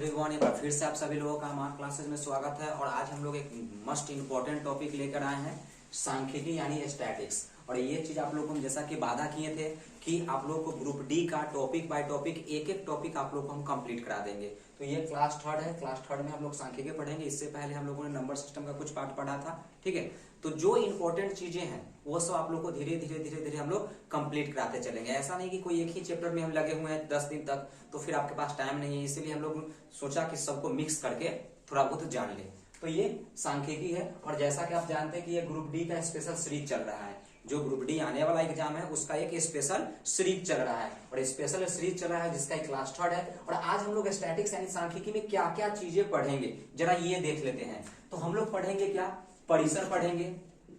Everyone, एक बार फिर से आप सभी लोगों का हमारे क्लासेस में स्वागत है। और आज हम लोग एक मस्ट इम्पोर्टेंट टॉपिक लेकर आए हैं, सांख्यिकी यानी स्टैटिक्स। और ये चीज आप लोगों को हम जैसा कि वादा किए थे कि आप लोगों को ग्रुप डी का टॉपिक बाय टॉपिक एक एक टॉपिक आप लोग को हम कंप्लीट करा देंगे। तो ये क्लास थर्ड है। क्लास थर्ड में हम लोग सांख्यिकी पढ़ेंगे। इससे पहले हम लोगों ने नंबर सिस्टम का कुछ पार्ट पढ़ा था, ठीक है। तो जो इंपॉर्टेंट चीजें हैं वो सब आप लोग को धीरे धीरे हम लोग कंप्लीट कराते चलेंगे। ऐसा नहीं कि कोई एक ही चैप्टर में हम लगे हुए हैं 10 दिन तक, तो फिर आपके पास टाइम नहीं है। इसीलिए हम लोग सोचा कि सबको मिक्स करके थोड़ा बहुत जान ले। तो ये सांख्यिकी है। और जैसा कि आप जानते हैं कि ये ग्रुप डी का स्पेशल सीरीज चल रहा है। जो ग्रुप डी आने वाला एग्जाम है उसका एक स्पेशल सीरीज चल रहा है। और स्पेशल सीरीज चल रहा है जिसका एक क्लास थर्ड है। और आज हम लोग स्टैटिक्स यानी सांख्यिकी में क्या क्या चीजें पढ़ेंगे जरा ये देख लेते हैं। तो हम लोग पढ़ेंगे क्या? परिसर पढ़ेंगे,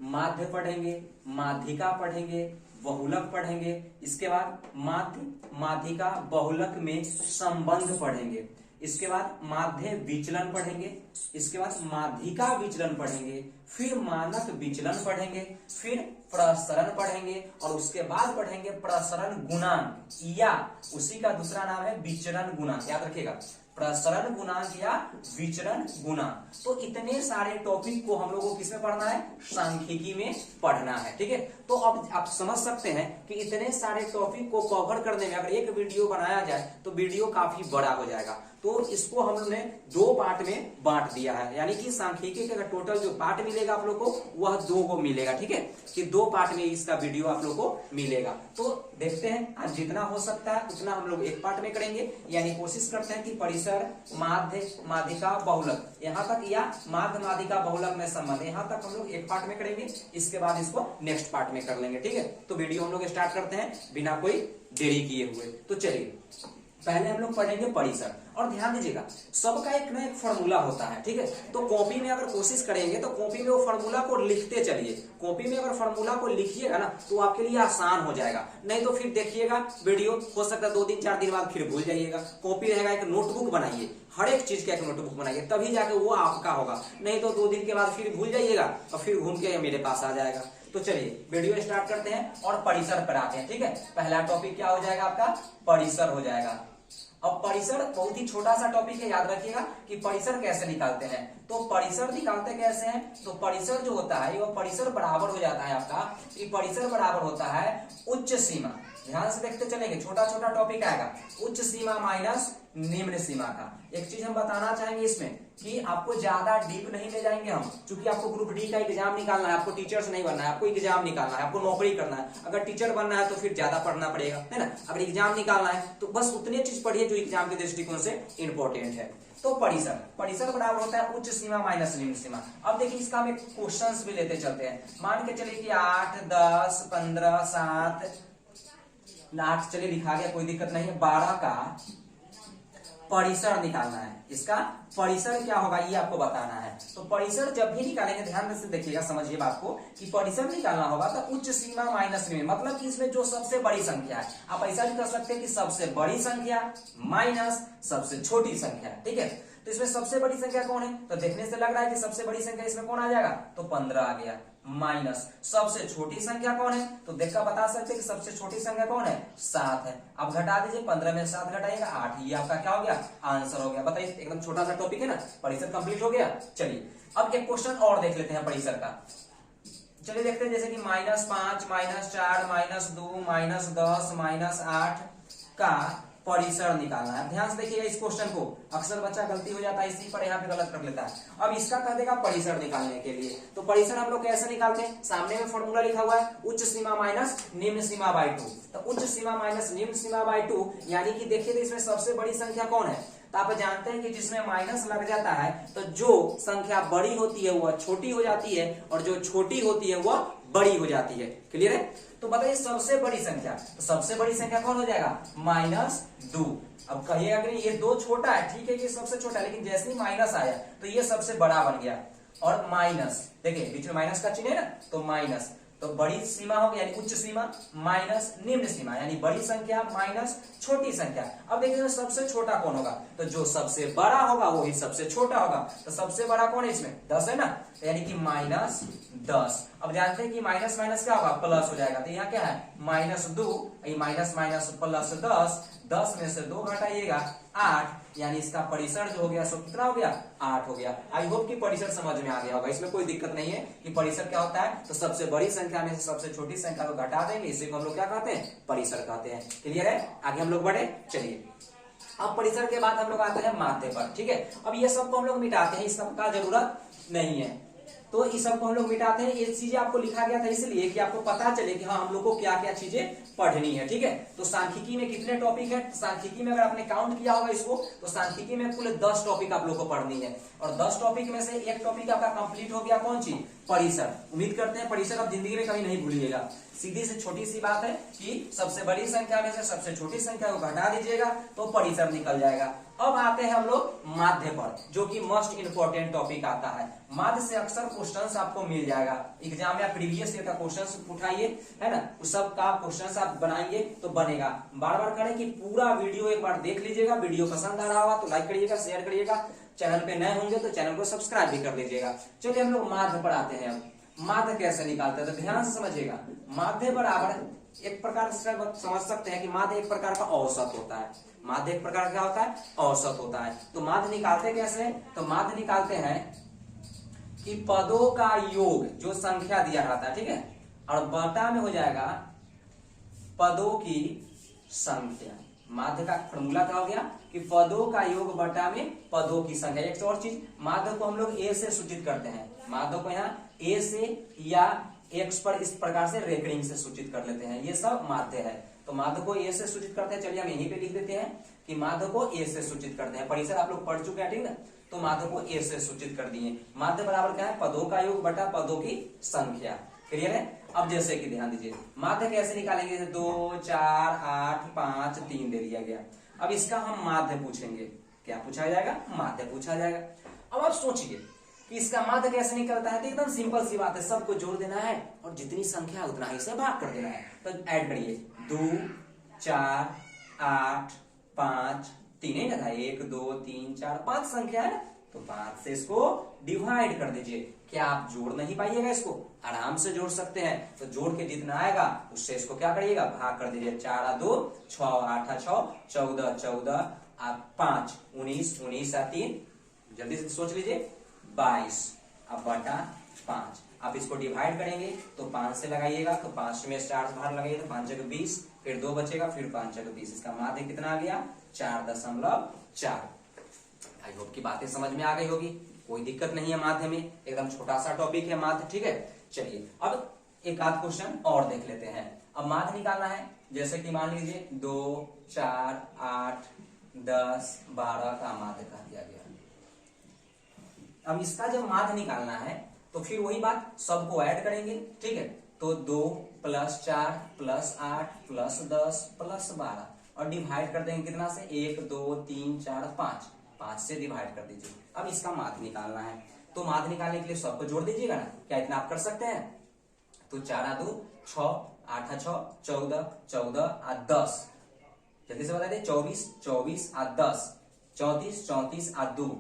माध्य पढ़ेंगे, माध्यिका पढ़ेंगे, बहुलक पढ़ेंगे। इसके बाद माध्य माध्यिका बहुलक में संबंध पढ़ेंगे। इसके बाद माध्य विचलन पढ़ेंगे। इसके बाद माध्यिका विचलन पढ़ेंगे। फिर मानक विचलन पढ़ेंगे। फिर प्रसरण पढ़ेंगे। और उसके बाद पढ़ेंगे प्रसरण गुणांक, या उसी का दूसरा नाम है विचरण गुणांक। याद रखिएगा, प्रसरण गुणांक या विचरण गुणांक। तो इतने सारे टॉपिक को हम लोगों को किसमें पढ़ना है? सांख्यिकी में पढ़ना है, ठीक है। तो अब आप समझ सकते हैं कि इतने सारे टॉपिक को कवर करने में अगर एक वीडियो बनाया जाए तो वीडियो काफी बड़ा हो जाएगा। तो इसको हमने दो पार्ट में बांट दिया है, यानी कि सांख्यिकी का टोटल जो पार्ट मिलेगा आप लोग को वह दो को मिलेगा, ठीक है। कि दो पार्ट में इसका वीडियो आप लोग को मिलेगा। तो देखते हैं आज जितना हो सकता है उतना हम लोग एक पार्ट में करेंगे। यानी कोशिश करते हैं कि परिसर, माध्य, माध्यिका, बहुलक यहाँ तक, या माध्य, माध्यिका, बहुलक में संबंध यहाँ तक हम लोग एक पार्ट में करेंगे। इसके बाद इसको नेक्स्ट पार्ट में कर लेंगे, ठीक है। तो वीडियो हम लोग स्टार्ट करते हैं बिना कोई देरी किए हुए। तो चलिए पहले हम लोग पढ़ेंगे परिसर। और ध्यान दीजिएगा, सबका एक ना एक फॉर्मूला होता है, ठीक है। तो कॉपी में अगर कोशिश करेंगे तो कॉपी में वो फॉर्मूला को लिखते चलिए। कॉपी में अगर फॉर्मूला को लिखिएगा ना तो आपके लिए आसान हो जाएगा। नहीं तो फिर देखिएगा वीडियो, हो सकता है 2 दिन 4 दिन बाद फिर भूल जाइएगा। कॉपी रहेगा, एक नोटबुक बनाइए, हर एक चीज का एक नोटबुक बनाइए, तभी जाके वो आपका होगा। नहीं तो 2 दिन के बाद फिर भूल जाइएगा और फिर घूम के मेरे पास आ जाएगा। तो चलिए वीडियो स्टार्ट करते हैं और परिसर पर आते हैं, ठीक है। पहला टॉपिक क्या हो जाएगा आपका? परिसर हो जाएगा। अब परिसर बहुत ही छोटा सा टॉपिक है, याद रखिएगा कि परिसर कैसे निकालते हैं। तो परिसर निकालते कैसे हैं? तो परिसर जो होता है वो परिसर बराबर हो जाता है आपका, कि परिसर बराबर होता है उच्च सीमा। ध्यान से देखते चलेंगे, छोटा छोटा टॉपिक आएगा। उच्च सीमा माइनस निम्न सीमा का। एक चीज हम बताना चाहेंगे इसमें कि आपको ज्यादा डीप नहीं ले जाएंगे हम, क्योंकि आपको ग्रुप डी का एग्जाम निकालना है। आपको टीचर्स नहीं बनना है, आपको एग्जाम निकालना है, आपको नौकरी करना है। अगर टीचर बनना है तो फिर ज्यादा पढ़ना पड़ेगा, है ना। अगर एग्जाम निकालना है तो बस उतनी चीज पढ़िए जो एग्जाम के दृष्टिकोण से इंपॉर्टेंट है। तो परिसर बराबर होता है उच्च सीमा माइनस निम्न सीमा। अब देखिए इसका हम एक क्वेश्चंस भी लेते चलते हैं। मान के चलिए कि 8, 10, 15, 7, 8 चलिए लिखा गया, कोई दिक्कत नहीं है। 12 का परिसर निकालना है। इसका परिसर क्या होगा ये आपको बताना है। तो परिसर जब भी निकालेंगे, ध्यान से देखिएगा, समझिए बात को, कि परिसर निकालना होगा तो उच्च सीमा माइनस निम्न, मतलब कि इसमें जो सबसे बड़ी संख्या है। आप ऐसा भी कर सकते हैं कि सबसे बड़ी संख्या माइनस सबसे छोटी संख्या, ठीक है। तो इसमें सबसे बड़ी संख्या कौन है? तो देखने से लग रहा है कि सबसे बड़ी संख्या इसमें कौन आ जाएगा? तो 15 आ गया। माइनस सबसे छोटी संख्या कौन है? तो देखकर बता सकते हैं कि सबसे छोटी संख्या कौन है? 7 है। अब घटा दीजिए, 15 में 7 घटाइएगा 8। ये आपका क्या हो गया? आंसर हो गया। बताइए, एकदम छोटा सा टॉपिक है ना। परिसर कंप्लीट हो गया। चलिए अब एक क्वेश्चन और देख लेते हैं परिसर का। चलिए देखते हैं, जैसे कि -5, -4, -2, -10, -8 का परिसर निकालना है। ध्यान से देखिएगा इस क्वेश्चन को। अक्सर बच्चा गलती हो जाता है इसी पर, यहाँ पे गलत कर लेता है। अब इसका कह देगा परिसर निकालने के लिए। तो परिसर हम लोग कैसे निकालते हैं? सामने में फॉर्मूला लिखा हुआ है, उच्च सीमा माइनस निम्न सीमा बाई 2। तो उच्च सीमा माइनस निम्न सीमा बाई 2, यानी कि देखिए तो इसमें सबसे बड़ी संख्या कौन है? तो आप जानते हैं कि जिसमें माइनस लग जाता है तो जो संख्या बड़ी होती है वह छोटी हो जाती है, और जो छोटी होती है वह बड़ी हो जाती है। क्लियर है? तो बताइए सबसे बड़ी संख्या, तो सबसे बड़ी संख्या कौन हो जाएगा? -2। अब कहिएगा कि ये 2 छोटा है, ठीक है कि सबसे छोटा है, लेकिन जैसे ही माइनस आया तो ये सबसे बड़ा बन गया। और माइनस, देखिए बीच में माइनस का चिन्ह है ना, तो माइनस, तो बड़ी सीमा होगी यानी उच्च सीमा माइनस निम्न सीमा, यानी बड़ी संख्या माइनस छोटी संख्या। अब देखिए सबसे छोटा कौन होगा? तो जो सबसे बड़ा होगा वही सबसे छोटा होगा। तो सबसे बड़ा कौन है इसमें? 10 है ना, तो यानी कि -10। अब जानते हैं कि माइनस माइनस क्या होगा? प्लस हो जाएगा। तो यहाँ क्या है? -2, माइनस माइनस प्लस 10, 10 में से 2 घटाइएगा 8, यानी इसका परिसर जो हो गया सो कितना हो गया 8 हो गया। आई होप कि परिसर समझ में आ गया होगा, इसमें कोई दिक्कत नहीं है कि परिसर क्या होता है। तो सबसे बड़ी संख्या में से सबसे छोटी संख्या को घटा देंगे, इसी को हम लोग क्या कहते हैं परिसर कहते हैं। क्लियर है, आगे हम लोग बढ़े। चलिए अब परिसर के बाद हम लोग आते हैं माध्य पर। ठीक है, अब ये सबको हम लोग मिटाते हैं, इस सब का जरूरत नहीं है, तो इस सबको हम लोग मिटाते हैं। ये चीजें आपको लिखा गया था इसलिए कि आपको पता चले कि हाँ हम लोग को क्या क्या चीजें पढ़नी है। ठीक है, तो सांख्यिकी में कितने टॉपिक है, सांख्यिकी में अगर आपने काउंट किया होगा इसको, तो सांख्यिकी में कुल 10 टॉपिक आप लोग को पढ़नी है, और 10 टॉपिक में से एक टॉपिक आपका कंप्लीट हो गया, कौन सी, परिसर। उम्मीद करते हैं परिसर आप जिंदगी में कभी नहीं भूलिएगा। सीधी से छोटी सी बात है कि सबसे बड़ी संख्या में से सबसे छोटी संख्या को घटा दीजिएगा तो परिसर निकल जाएगा। अब आते हैं हम लोग माध्य पर, जो कि मोस्ट इंपोर्टेंट टॉपिक आता है। माध्य से अक्सर क्वेश्चंस आपको मिल जाएगा एग्जाम में, प्रीवियस ईयर का क्वेश्चंस उठाइए, है ना, उस सब का क्वेश्चंस आप बनाएंगे तो बनेगा। बार बार करें कि पूरा वीडियो एक बार देख लीजिएगा, वीडियो पसंद आ रहा होगा तो लाइक करिएगा, शेयर करिएगा, चैनल पे नए होंगे तो चैनल को सब्सक्राइब भी कर लीजिएगा। चलिए हम लोग माध्य पर आते हैं। अब माध्य कैसे निकालते हैं तो ध्यान से समझिएगा। माध्य बराबर एक प्रकार से समझ सकते हैं कि माध्य एक प्रकार का औसत होता है। माध्य एक प्रकार का क्या होता है, औसत होता है। तो माध्य निकालते कैसे, तो माध्य निकालते हैं कि पदों का योग जो संख्या दिया रहता है, ठीक है, और बटा में हो जाएगा पदों की संख्या। माध्य का फॉर्मूला क्या हो गया कि पदों का योग बटा में पदों की संख्या। एक और चीज, माध्य को हम लोग ए से सूचित करते हैं, माध्य को यहाँ ए से या एक्स पर इस प्रकार से रेकरिंग से सूचित कर लेते हैं, ये सब माध्य है। तो माध्य को ए से सूचित करते हैं, चलिए हम यहीं पे लिख देते हैं कि माध्य को ए से सूचित करते हैं। परिसर आप लोग पढ़ चुके हैं, ठीक है, तो माध्य को ए से सूचित कर दिए। माध्य बराबर क्या है, पदों का योग बटा पदों की संख्या। क्लियर है। अब जैसे कि ध्यान दीजिए माध्य कैसे निकालेंगे, 2 4 8 5 3 दे दिया गया। अब इसका हम माध्य पूछेंगे, क्या पूछा जाएगा, माध्य पूछा जाएगा। अब आप सोचिए कि इसका माध्य कैसे निकलता है, तो एकदम सिंपल सी बात है, सबको जोड़ देना है और जितनी संख्या है उतना ही से भाग कर देना है। तो ऐड करिए, 2 4 8 5 3 है ना, 1 2 3 4 5 संख्या है, तो 5 से इसको डिवाइड कर दीजिए। क्या आप जोड़ नहीं पाइएगा, इसको आराम से जोड़ सकते हैं। तो जोड़ के जितना आएगा उससे इसको क्या करिएगा, भाग कर दीजिए। 4 2 6 8 6 14 14 5 19 19 3, जल्दी से सोच लीजिए, 22 अब बटा 5। आप इसको डिवाइड करेंगे तो 5 से लगाइएगा, तो 5 में 4 बाहर लगाइए तो 5 जगह 20, फिर 2 बचेगा, फिर 5 जगह 20। इसका माध्य कितना आ गया, 4.4। आई होप की बातें समझ में आ गई होगी, कोई दिक्कत नहीं है माध्य में, एकदम छोटा सा टॉपिक है माध्य। ठीक है, चलिए अब एक आध क्वेश्चन और देख लेते हैं। अब माध्य निकालना है, जैसे कि मान लीजिए 2 4 8 10 12 का माध्य कह दिया गया। अब इसका जब माध्य निकालना है तो फिर वही बात, सबको ऐड करेंगे, ठीक है, तो 2 + 4 + 8 + 10 + 12 और डिवाइड कर देंगे कितना से, 1 2 3 4 5, 5 से डिवाइड कर दीजिए। अब इसका माध्य निकालना है, तो माध्य निकालने के लिए सबको जोड़ दीजिएगा ना, क्या इतना आप कर सकते हैं। तो 4 2 6 8 6 14 14 और 10, जल्दी से बता दे, 24 24 और 10 34 34 और 2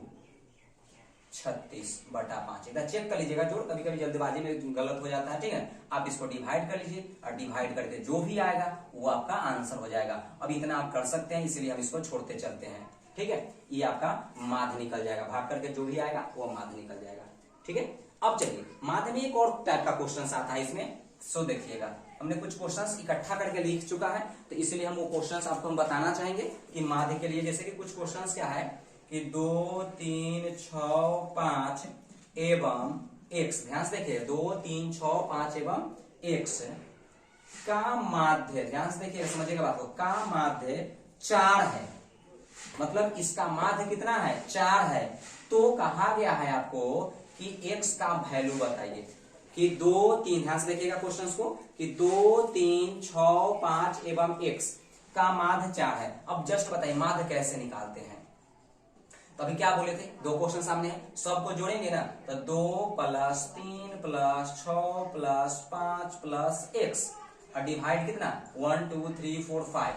36 बटा 5। इधर चेक कर लीजिएगा जोड़, कभी कभी जल्दबाजी में गलत हो जाता है, ठीक है। आप इसको डिवाइड कर लीजिए और डिवाइड करके जो भी आएगा वो आपका आंसर हो जाएगा। अब इतना आप कर सकते हैं, इसलिए हम इसको छोड़ते चलते हैं, ठीक है। ये आपका माध्य निकल जाएगा, भाग करके जो भी आएगा वो माध्य निकल जाएगा, ठीक है। अब चलिए माध्य में एक और टाइप का क्वेश्चन आता है इसमें, सो देखिएगा हमने कुछ क्वेश्चंस इकट्ठा करके लिख चुका है, तो इसलिए हम वो क्वेश्चंस आपको हम बताना चाहेंगे कि माध्य के लिए। जैसे कि कुछ क्वेश्चंस क्या है कि 2 3 6 5 एवं x, ध्यान से देखिए 2 3 6 5 एवं x का माध्य, ध्यान से देखिए समझिएगा बात को, का माध्य 4 है, मतलब इसका माध्य कितना है, 4 है। तो कहा गया है आपको कि x का वैल्यू बताइए कि 2 3, ध्यान से देखिएगा क्वेश्चंस को, कि 2 3 6 5 एवं x का माध्य 4 है। अब जस्ट बताइए माध्य कैसे निकालते हैं। तो अभी क्या बोले थे, दो क्वेश्चन सामने है, सबको जोड़ेंगे ना, तो 2 + 3 + 6 + 5 + x और डिवाइड कितना, 1 2 3 4 5,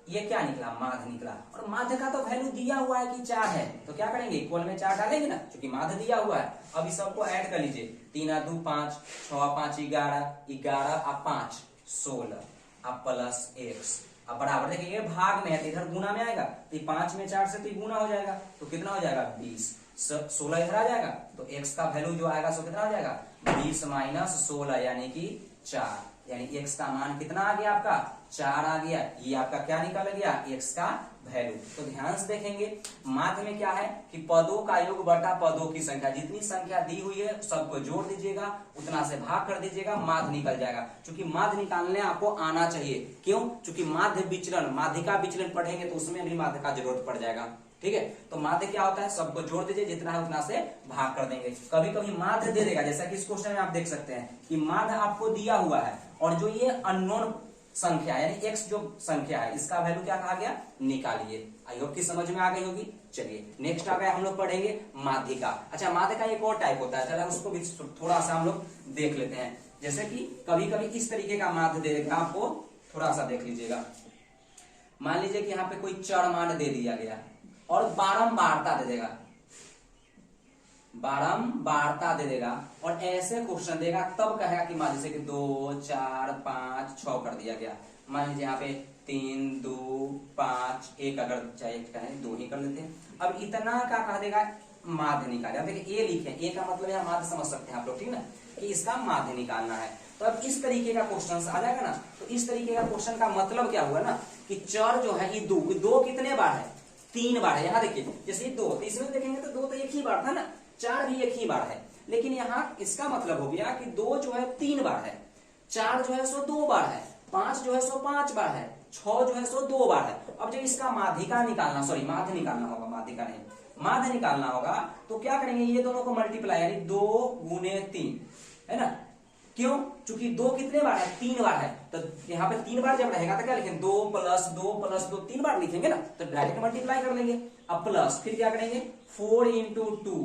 ये क्या निकला, माध्य निकला। और माध्य का तो वैल्यू दिया हुआ है कि 4 है, तो क्या करेंगे, इक्वल में 4 डालेंगे ना, क्योंकि माध्य दिया हुआ है। अब इस सबको ऐड कर लीजिए, 3 2 5 6 5 11 11 और 5 16 अब + x अब बराबर देखेंगे भाग में है तो इधर गुना में आएगा, तो 5 में 4 से तो गुना हो जाएगा, तो कितना हो जाएगा 20। 16 इधर आ जाएगा, तो x का वैल्यू जो आएगा सो कितना हो जाएगा 20 माइनस 16 यानी कि 4, यानी x का मान कितना आ गया आपका 4 आ गया। ये आपका क्या निकल गया x का वैल्यू। तो ध्यान से देखेंगे माध्य में क्या है कि पदों का योग बटा पदों की संख्या, जितनी संख्या दी हुई है सबको जोड़ दीजिएगा, उतना से भाग कर दीजिएगा, माध्य निकल जाएगा। क्योंकि माध्य निकालने आपको आना चाहिए, क्यों? क्योंकि माध्य विचलन, माध्यिका विचलन पढ़ेंगे तो उसमें भी माध्य का जरूरत पड़ जाएगा। ठीक है, तो माध्य क्या होता है, सबको जोड़ दीजिए, जितना है उतना से भाग कर देंगे। कभी कभी माध्य दे देगा, जैसा कि इस क्वेश्चन में आप देख सकते हैं कि माध्य आपको दिया हुआ है और जो ये अननोन संख्या यानी x जो संख्या है इसका वैल्यू क्या कहा गया निकालिए। आई होप की समझ में आ गई होगी। चलिए नेक्स्ट आ गया, हम लोग पढ़ेंगे माध्यिका। अच्छा, माध्य का एक और टाइप होता है, चलो उसको भी थोड़ा सा हम लोग देख लेते हैं। जैसे कि कभी कभी इस तरीके का माध्य दे देगा, आपको थोड़ा सा देख लीजिएगा। मान लीजिए कि यहाँ पे कोई चर मान दे दिया गया और बारंबारता दे देगा, बारंबारता दे देगा और ऐसे क्वेश्चन देगा, तब कहेगा कि मान लीजिए कि 2 4 5 6 कर दिया गया। मान लीजिए यहाँ पे 3 2 5 1, अगर चाहे कहें 2 ही कर लेते हैं। अब इतना का कह देगा माध्य निकाले। अब देखिए ए लिखे, ए का मतलब यहाँ माध्य समझ सकते हैं आप लोग, ठीक ना, कि इसका माध्य निकालना है। तो अब इस तरीके का क्वेश्चन आ जाएगा ना, तो इस तरीके का क्वेश्चन का मतलब क्या हुआ ना कि चर जो है ये दो कितने बार है 3 बार है। यहाँ देखिए जैसे 2, तो इसमें देखेंगे तो 2 तो एक ही बार था ना, 4 भी एक ही बार है, लेकिन यहाँ इसका मतलब हो गया कि 2 जो है 3 बार है, 4 जो है सो 2 बार है, 5 जो है सो 5 बार है, 6 जो है सो 2 बार है। अब जब इसका माध्यिका निकालना, सॉरी माध्य निकालना होगा, माध्यिका नहीं माध्य निकालना होगा, तो क्या करेंगे, ये दोनों को मल्टीप्लाई यानी 2 गुने 3 है ना। क्यों? क्योंकि 2 कितने बार है 3 बार है, तो यहाँ पे 3 बार जब रहेगा तो क्या लिखेंगे 2 + 2 + 2 3 बार लिखेंगे ना, तो डायरेक्ट मल्टीप्लाई कर लेंगे। अब प्लस फिर क्या करेंगे 4 × 2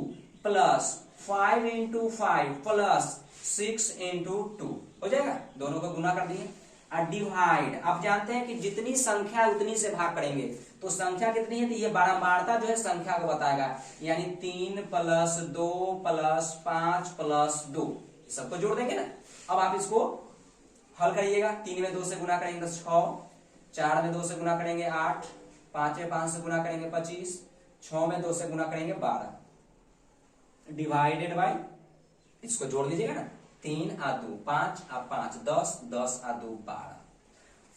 प्लस 5 × 5 प्लस 6 × 2 हो जाएगा, दोनों को गुना कर दिए। और डिवाइड, आप जानते हैं कि जितनी संख्या है उतनी से भाग करेंगे, तो संख्या कितनी है, तो ये बारंबारता जो है संख्या को बताएगा, यानी 3 + 2 + 5 + 2 सबको जोड़ देंगे ना। अब आप इसको हल करिएगा, 3 में 2 से गुना करेंगे तो 6, 4 में 2 से गुना करेंगे 8, 5 में 5 से गुना करेंगे 25, 6 में 2 से गुना करेंगे 12, डिवाइडेड बाय, इसको जोड़ लीजिएगा ना, 3 × 2 5 × 5 10, 10 × 2 12।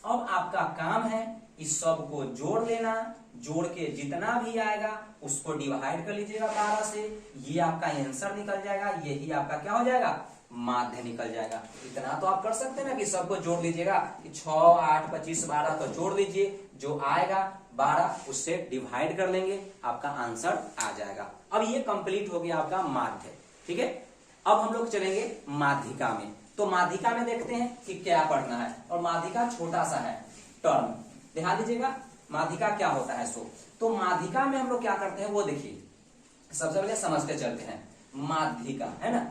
अब आपका काम है इस सब को जोड़ लेना, जोड़ के जितना भी आएगा उसको डिवाइड कर लीजिएगा 12 से, ये आपका आंसर निकल जाएगा, यही आपका क्या हो जाएगा माध्य निकल जाएगा। इतना तो आप कर सकते हैं ना कि सबको जोड़ लीजिएगा कि 6 8 25 12 तो जोड़ लीजिए, जो आएगा 12 उससे डिवाइड कर लेंगे, आपका आंसर आ जाएगा। अब ये कंप्लीट हो गया आपका माध्य। ठीक है, अब हम लोग चलेंगे माध्यिका में। तो माध्यिका में देखते हैं कि क्या पढ़ना है, और माध्यिका छोटा सा है टर्म, ध्यान दीजिएगा माध्यिका क्या होता है। तो माध्यिका में हम लोग क्या करते हैं वो देखिए, सबसे पहले समझते चलते हैं। माध्यिका है ना,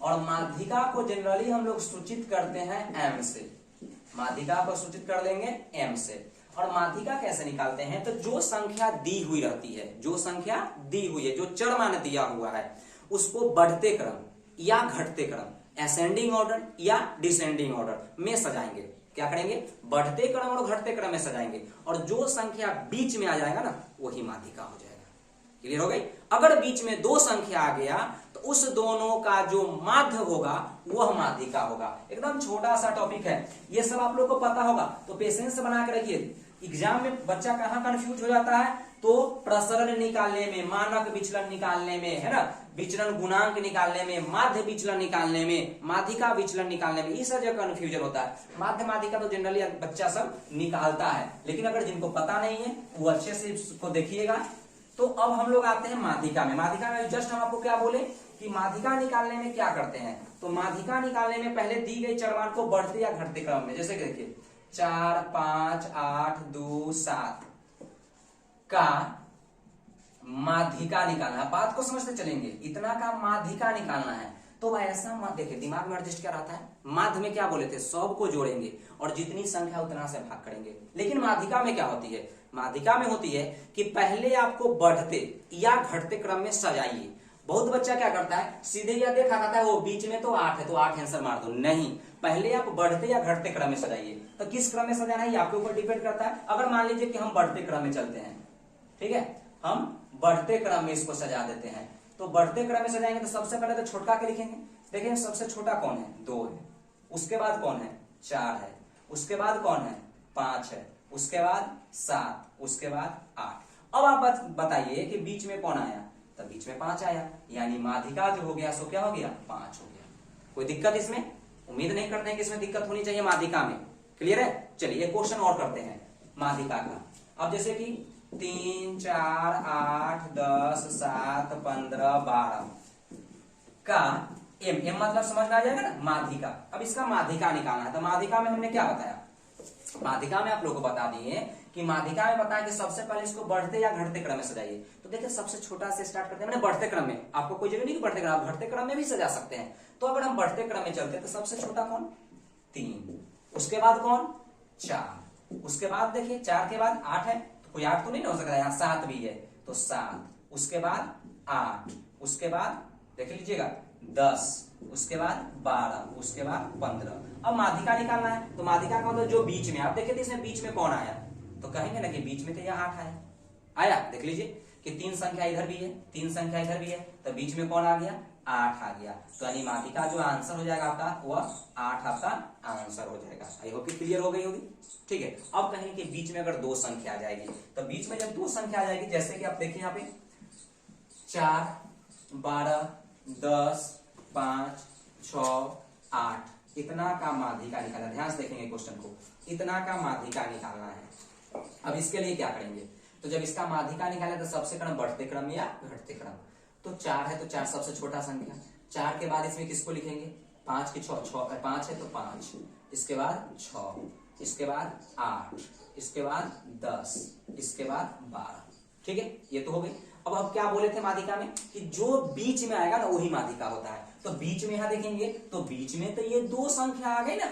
और माध्यिका को जनरली हम लोग सूचित करते हैं m से, माध्यिका को सूचित कर लेंगे m से। और माध्यिका कैसे निकालते हैं, तो जो संख्या दी हुई रहती है, जो संख्या दी हुई है, जो चर मान दिया हुआ है, उसको बढ़ते क्रम या घटते क्रम, असेंडिंग ऑर्डर या डिसेंडिंग ऑर्डर में सजाएंगे। क्या करेंगे, बढ़ते क्रम और घटते क्रम में सजाएंगे, और जो संख्या बीच में आ जाएगा ना वही माध्यिका हो जाएगा। क्लियर हो गई। अगर बीच में 2 संख्या आ गया तो उस दोनों का जो माध्य होगा वह माध्यिका होगा। एकदम छोटा सा टॉपिक है, ये सब आप लोग को पता होगा, तो पेशेंस बना के रखिए। एग्जाम में बच्चा कहाँ कंफ्यूज हो जाता है, तो प्रसरण निकालने में, मानक विचलन निकालने में, है ना, विचलन गुणांक निकालने में, माध्य विचलन निकालने में, माध्यिका विचलन निकालने में, इस जगह कंफ्यूजन होता है। माध्य माध्यिका तो जनरली बच्चा सब निकालता है, लेकिन अगर जिनको पता नहीं है वो अच्छे से इसको देखिएगा। तो अब हम लोग आते हैं माध्यिका में। माध्यिका में जस्ट हम आपको क्या बोले कि माध्यिका निकालने में क्या करते हैं, तो माध्यिका निकालने में पहले दी गई चरमान को बढ़ते या घटते क्रम में, जैसे कि देखिए 4 5 8 2 7 का माध्यिका निकालना है। बात को समझते चलेंगे, इतना का माध्यिका निकालना है। तो ऐसा देखिए दिमाग में एडजस्ट क्या रहता है, माध्य में क्या बोले थे, सब को जोड़ेंगे और जितनी संख्या उतना से भाग करेंगे। लेकिन माध्यिका में क्या होती है, माध्यिका में होती है कि पहले आपको बढ़ते या घटते क्रम में सजाइए। बहुत बच्चा क्या करता है, सीधे यह देखा करता है वो बीच में तो 8 है तो 8 आंसर मार दो, नहीं, पहले आप बढ़ते या घटते क्रम में सजाइए। तो किस क्रम में सजाना है ये आपके ऊपर डिपेंड करता है। अगर मान लीजिए कि हम बढ़ते क्रम में चलते हैं, ठीक है, हम बढ़ते क्रम में इसको सजा देते हैं, तो बढ़ते क्रम में सजाएंगे तो सबसे पहले तो छोटा के लिखेंगे। देखिए सबसे छोटा कौन है, 2 है, उसके बाद कौन है, 4 है, उसके बाद कौन है, 5 है, उसके बाद 7, उसके बाद 8। अब आप बताइए कि बीच में कौन आया, तब बीच में 5 आया, यानी माध्यिका जो हो गया सो क्या हो गया, 5 हो गया। कोई दिक्कत इसमें? उम्मीद नहीं करते हैं कि इसमें दिक्कत होनी चाहिए माध्यिका में। क्लियर है? चलिए एक क्वेश्चन और करते हैं माध्यिका का। अब जैसे कि 3, 4, 8, 10, 7, 15, 12 का एम मतलब समझ में आ जाएगा ना, माध्यिका। अब इसका माध्यिका निकालना है। तो माध्यिका में हमने क्या बताया, माध्यिका में आप लोगों को बता दिए कि माध्यिका में बताया कि सबसे पहले इसको बढ़ते या घटते क्रम में सजाइए। तो देखिए सबसे छोटा से स्टार्ट करते हैं, मैंने बढ़ते क्रम में, आपको कोई जरूरी नहीं कि बढ़ते क्रम, आप घटते क्रम में भी सजा सकते हैं। तो अगर हम बढ़ते क्रम में चलते हैं तो सबसे छोटा कौन, 3, उसके बाद कौन, 4, उसके बाद देखिए 4 के बाद 8 है, तो कोई 8 तो नहीं हो सकता है, यहाँ 7 भी है तो 7, उसके बाद 8, उसके बाद देख लीजिएगा 10, उसके बाद 12, उसके बाद 15। अब माध्यिका निकालना है। तो माध्यिका का मतलब जो बीच में, आप देखिए इसमें बीच में कौन आया, तो कहेंगे ना कि बीच में तो यह 8 आया। आया, देख लीजिए कि 3 संख्या इधर भी है, 3 संख्या इधर भी है, तो बीच में कौन आ गया, 8 आ गया। तो यानी माध्यिका जो आंसर हो जाएगा आपका वह 8 आपका आंसर हो जाएगा। आई होप कि क्लियर हो गई होगी। ठीक है, अब कहेंगे कि बीच में अगर 2 संख्या आ जाएगी, तो बीच में जब 2 संख्या आ जाएगी, जैसे कि आप देखिए यहाँ पे 4, 12, 10, 5, 6, 8, इतना का माध्यिका निकालना। ध्यान से देखेंगे क्वेश्चन को, इतना का माध्यिका निकालना है। अब इसके लिए क्या करेंगे, तो जब इसका माध्यिका निकाले तो सबसे क्रम बढ़ते क्रम या घटते क्रम। तो 4 है तो 4 सबसे छोटा संख्या, 4 के बाद इसमें किसको लिखेंगे, 5 की 6, 5 है तो 5, इसके बाद 6, इसके बाद 8, इसके बाद 10, इसके बाद 12। ठीक है, ये तो हो गई। अब क्या बोले थे माध्यिका में कि जो बीच में आएगा ना वही माध्यिका होता है। तो बीच में यहां देखेंगे तो बीच में तो ये 2 संख्या आ गई ना,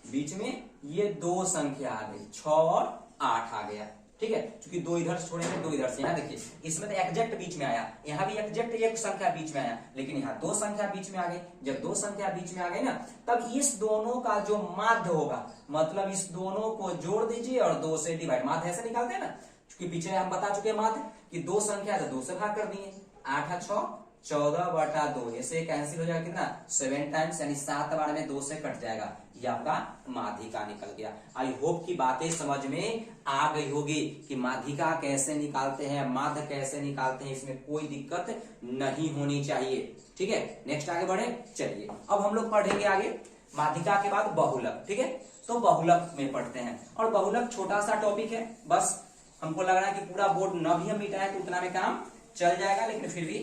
बीच में ये 2 संख्या आ गई, 6 और 8 आ गया। ठीक है, क्योंकि 2 इधर से छोड़ेंगे 2 इधर से, यहाँ देखिए इसमें तो एग्जैक्ट बीच में आया, यहाँ भी एग्जैक्ट एक संख्या बीच में आया, लेकिन यहाँ 2 संख्या बीच में आ गई। जब 2 संख्या बीच में आ गई ना, तब इस दोनों का जो माध्य होगा, मतलब इस दोनों को जोड़ दीजिए और 2 से डिवाइड, माध्य ऐसे निकालते हैं ना, क्योंकि पीछे हम बता चुके हैं माध्य कि 2 संख्या तो 2 से भाग कर दिए, 8 6 14/2, ऐसे कैंसिल हो जाएगा कितना, 7 टाइम्स, यानी 7 बार में 2 से कट जाएगा। ये आपका माध्यिका निकल गया। आई होप की बातें समझ में आ गई होगी कि माध्यिका कैसे निकालते हैं, माध्य कैसे निकालते हैं, इसमें कोई दिक्कत नहीं होनी चाहिए। ठीक है, नेक्स्ट आगे बढ़े। चलिए अब हम लोग पढ़ेंगे आगे माध्यिका के बाद बहुलक। ठीक है, तो बहुलक में पढ़ते हैं, और बहुलक छोटा सा टॉपिक है, बस हमको लग रहा है कि पूरा बोर्ड न भी हम मिटाएं तो उतना में काम चल जाएगा, लेकिन फिर भी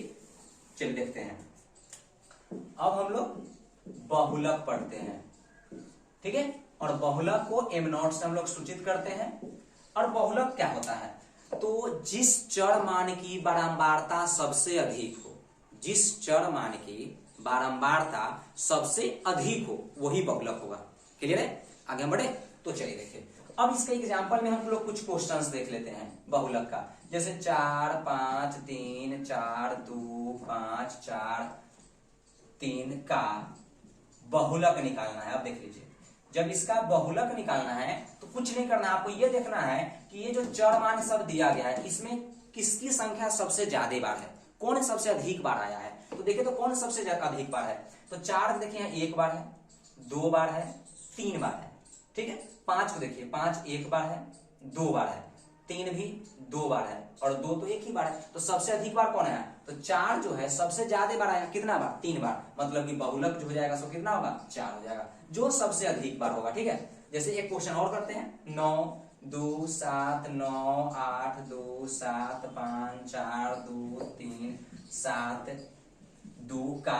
चल देखते हैं। अब हम लोग बहुलक पढ़ते हैं। ठीक है, और बहुलक को m0 से हम लोग सूचित करते हैं। और बहुलक क्या होता है, तो जिस चर मान की बारंबारता सबसे अधिक हो, जिस चर मान की बारंबारता सबसे अधिक हो वही बहुलक होगा। क्लियर है, आगे बढ़े। तो चलिए देखिए, अब इसका एग्जांपल में हम लोग कुछ क्वेश्चंस देख लेते हैं बहुलक का। जैसे 4 5 3 4 2 5 4 3 का बहुलक निकालना है। अब देख लीजिए, जब इसका बहुलक निकालना है तो कुछ नहीं करना है, आपको ये देखना है कि ये जो चर मान सब दिया गया है, इसमें किसकी संख्या सबसे ज्यादा बार है, कौन सबसे अधिक बार आया है। तो देखिए तो कौन सबसे अधिक बार है, तो 4 देखिए 1 बार है, 2 बार है, 3 बार है। ठीक है, 5 को देखिए 5 1 बार है, 2 बार है, 3 भी 2 बार है, और 2 तो 1 ही बार है। तो सबसे अधिक बार कौन आया, तो 4 जो है सबसे ज्यादा बार आया, कितना बार, 3 बार, मतलब कि बहुलक जो हो जाएगा सो कितना होगा, 4 हो जाएगा, जो सबसे अधिक बार होगा। ठीक है, जैसे एक क्वेश्चन और करते हैं, 9 2 7 9 8 2 7 5 4 2 3 7 2 का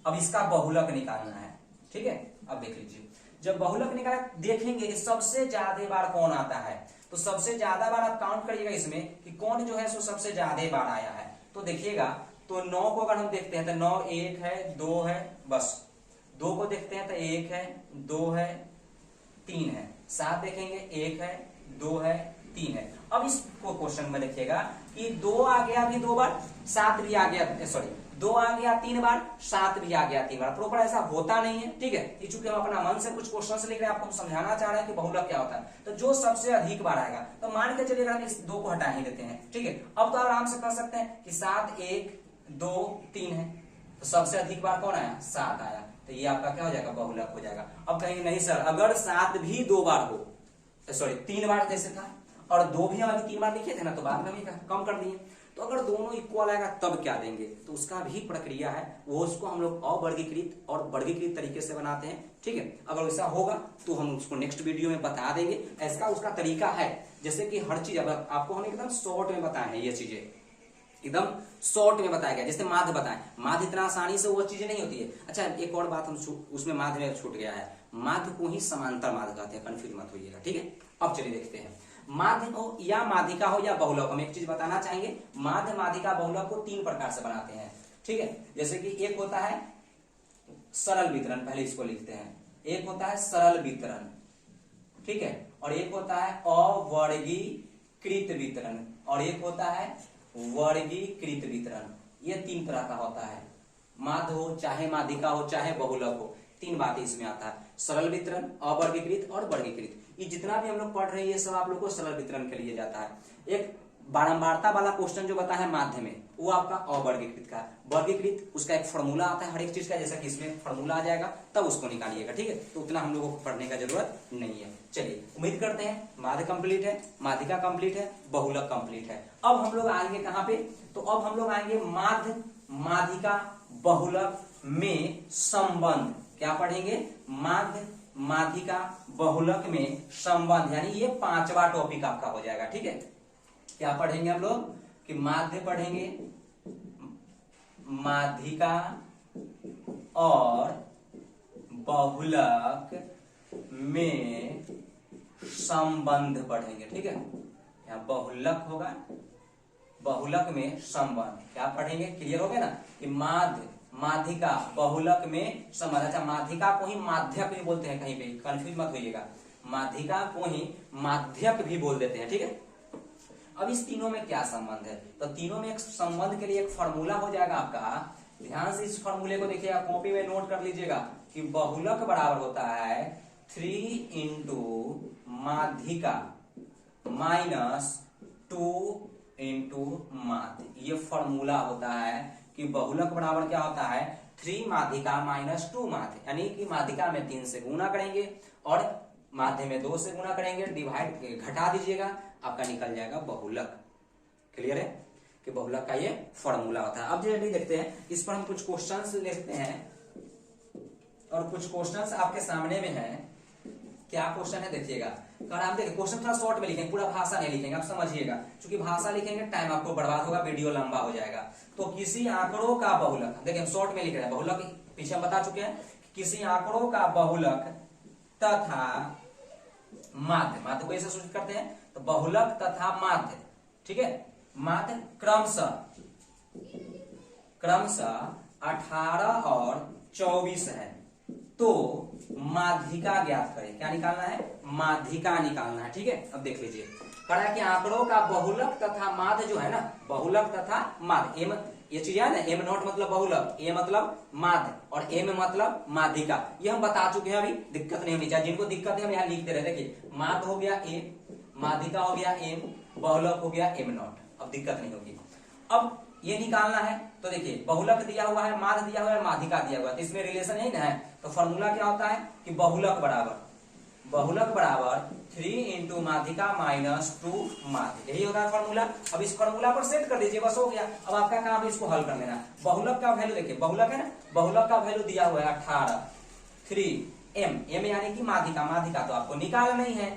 अब इसका बहुलक निकालना है। ठीक है, अब देख लीजिए, जब बहुलक निकाला देखेंगे कि सबसे ज्यादा बार कौन आता है, तो सबसे ज्यादा बार आप काउंट करिएगा इसमें कि कौन जो है सो सबसे ज्यादा बार आया है। तो देखिएगा, तो 9 को अगर हम देखते हैं तो 9 1 है 2 है, बस 2 को देखते हैं तो 1 है 2 है 3 है, 7 देखेंगे 1 है 2 है 3 है। अब इस क्वेश्चन में देखिएगा कि 2 आ गया भी 2 बार, 7 भी आ गया, सॉरी 2 आ गया 3 बार, 7 भी आ गया 3 बार। प्रॉपर ऐसा होता नहीं है, ठीक है। चूंकि हम अपना मन से कुछ क्वेश्चन लिख रहे हैं, आपको हम समझाना चाह रहे हैं कि बहुलक क्या होता है। तो जो सबसे अधिक बार आएगा, तो मान के चलिए हम इस 2 को हटा ही देते हैं, ठीक है। अब तो आराम से कर सकते हैं कि 7 1 2 3 है, तो सबसे अधिक बार कौन आया? 7 आया, तो ये आपका क्या हो जाएगा? बहुलक हो जाएगा। अब कहेंगे नहीं सर, अगर 7 भी 2 बार हो, सॉरी 3 बार जैसे था, और 2 भी हम अभी 3 बार लिखे थे ना, तो बाद में हम कम कर दिए। तो अगर दोनों इक्वल आएगा तब क्या देंगे? तो उसका भी प्रक्रिया है, वो उसको हम लोग अवर्गीकृत और वर्गीकृत तरीके से बनाते हैं, ठीक है। अगर वैसा होगा तो हम उसको नेक्स्ट वीडियो में बता देंगे। ऐसा उसका तरीका है, जैसे कि हर चीज अब आपको हम एकदम शॉर्ट में बताए हैं, ये चीजें एकदम शॉर्ट में बताया गया। जैसे माध्य बताएं, माध्य इतना आसानी से वो चीजें नहीं होती है। अच्छा, एक और बात हम उसमें माध्य में छूट गया है, माध्य को ही समांतर माध्य कहते हैं, कंफ्यूज मत होइएगा, ठीक है। अब चलिए देखते हैं, माध्य हो या माध्यिका हो या बहुलक, हम एक चीज बताना चाहेंगे, माध्य माध्यिका बहुलक को 3 प्रकार से बनाते हैं, ठीक है। जैसे कि एक होता है सरल वितरण, पहले इसको लिखते हैं, एक होता है सरल वितरण, ठीक है, और एक होता है अवर्गीकृत वितरण, और एक होता है वर्गीकृत वितरण। ये 3 तरह का होता है, माध्य हो चाहे माध्यिका हो चाहे बहुलक हो, 3 बातें इसमें आता है, सरल वितरण, अवर्गीकृत और वर्गीकृत। ये जितना भी हम लोग पढ़ रहे हैं ये सब आप लोग को सरल वितरण के लिए जाता है। एक बारंबारता वाला क्वेश्चन जो बताया है माध्य में, वो आपका अवर्गीकृत का। वर्गीकृत उसका एक फॉर्मूला आता है हर एक चीज का, जैसा कि इसमें फॉर्मूला आ जाएगा, तब उसको निकालिएगा, ठीक है। तो उतना हम लोगों को पढ़ने का जरूरत नहीं है। चलिए, उम्मीद करते हैं माध्य कंप्लीट है, माध्यिका कंप्लीट है, बहुलक कंप्लीट है। अब हम लोग आएंगे कहां पे? तो अब हम लोग आएंगे माध्य माध्यिका बहुलक में संबंध। क्या पढ़ेंगे? माध्य माध्यिका बहुलक में संबंध, यानी ये 5वां टॉपिक आपका हो जाएगा, ठीक है। क्या पढ़ेंगे हम लोग? कि माध्य पढ़ेंगे, माध्यिका और बहुलक में संबंध पढ़ेंगे, ठीक है। यहाँ बहुलक होगा, बहुलक में संबंध क्या पढ़ेंगे? क्लियर हो गया ना कि माध्य माध्यिका बहुलक में संबंध। अच्छा, माध्यिका को ही माध्यक भी बोलते हैं, कहीं पे कंफ्यूज मत होइएगा, माध्यिका को ही माध्यक भी बोल देते हैं, ठीक है। अब इस तीनों में क्या संबंध है? तो तीनों में एक संबंध के लिए एक फॉर्मूला हो जाएगा आपका, ध्यान से इस फॉर्मूले को देखिएगा, कॉपी में नोट कर लीजिएगा कि बहुलक बराबर होता है 3 इंटू माध्यिका माइनस 2 इंटू माध्य। ये फॉर्मूला होता है कि बहुलक बराबर क्या होता है? 3 माध्यिका माइनस 2 माध्य, यानी कि माध्यिका में 3 से गुना करेंगे और माध्य में 2 से गुना करेंगे, डिवाइड घटा दीजिएगा, आपका निकल जाएगा बहुलक। क्लियर है कि बहुलक का ये फॉर्मूला होता है। अब जल्दी देखते हैं, इस पर हम कुछ क्वेश्चंस लेते हैं, और कुछ क्वेश्चंस आपके सामने में है। क्या क्वेश्चन है देखिएगा, कारण आप देखिए क्वेश्चन थोड़ा शॉर्ट में लिखेंगे, पूरा भाषा नहीं लिखेंगे, आप समझिएगा, क्योंकि भाषा लिखेंगे टाइम आपको बर्बाद होगा, वीडियो लंबा हो जाएगा। तो किसी आंकड़ों का बहुलक, देखिए हम शॉर्ट में लिख रहे हैं, बहुलक पीछे हम बता चुके हैं, किसी आंकड़ों का बहुलक तथा माध्य, माध्य को ऐसे सूचित करते हैं, तो बहुलक तथा माध्य, ठीक है, माध्य क्रमशः 18 और 24 है, तो माध्यिका ज्ञात करें। क्या निकालना है? माध्यिका निकालना है, ठीक है। अब देख लीजिए, कहा कि आंकड़ों का बहुलक तथा माध्य जो है ना, बहुलक तथा माध्य, एम ये चीज है ना, एम नॉट मतलब बहुलक, ए मतलब माध्य और एम मतलब माध्यिका, ये हम बता चुके हैं, अभी दिक्कत नहीं होनी चाहिए। जिनको दिक्कत है हम यहाँ लिखते रहे, देखिए माध्य हो गया ए, माध्यिका हो गया एम, बहुलक हो गया एम नॉट, अब दिक्कत नहीं होगी। अब ये निकालना है, तो देखिए बहुलक दिया हुआ है, माध्य दिया हुआ है, माध्यिका दिया हुआ है, तो इसमें रिलेशन है ना है, तो फॉर्मूला क्या होता है कि बहुलक बराबर 3 इंटू माध्यिका माइनस 2 माध्य, यही होता है फॉर्मूला। अब इस फॉर्मूला पर सेट कर दीजिए, बस हो गया। अब आपका काम है इसको हल कर लेना। बहुलक का वैल्यू देखिए, बहुलक है ना, बहुलक का वैल्यू दिया हुआ है 18, 3 एम, एम यानी कि माध्यिका, माध्यिका तो आपको निकालना ही है,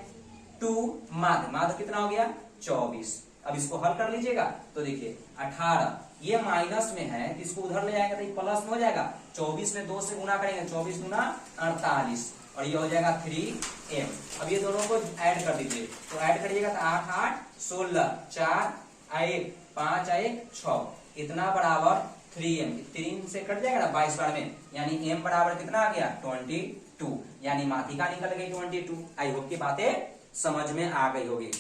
2 माध्य, माध्य कितना हो गया? 24। अब इसको हल कर लीजिएगा, तो देखिए 18 ये माइनस में है, तो इसको उधर ले जाएगा तो ये प्लस में हो जाएगा, 24 में 2 से गुना करेंगे, 24 गुना 48, और ये हो जाएगा 3m। अब ये दोनों को ऐड कर दीजिए, तो ऐड करिएगा तो 8 8 16, 4 1 5 1 6, इतना बराबर 3m, 3 से कट जाएगा ना 22 बार में, यानी m बराबर कितना आ गया? 22, यानी माध्यिका निकल गई 22। आई होप की बातें समझ में आ गई होगी।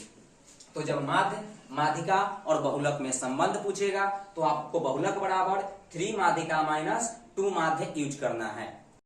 तो जब माध्य माध्यिका और बहुलक में संबंध पूछेगा तो आपको बहुलक बराबर 3 माध्यिका माइनस 2 माध्य यूज करना है।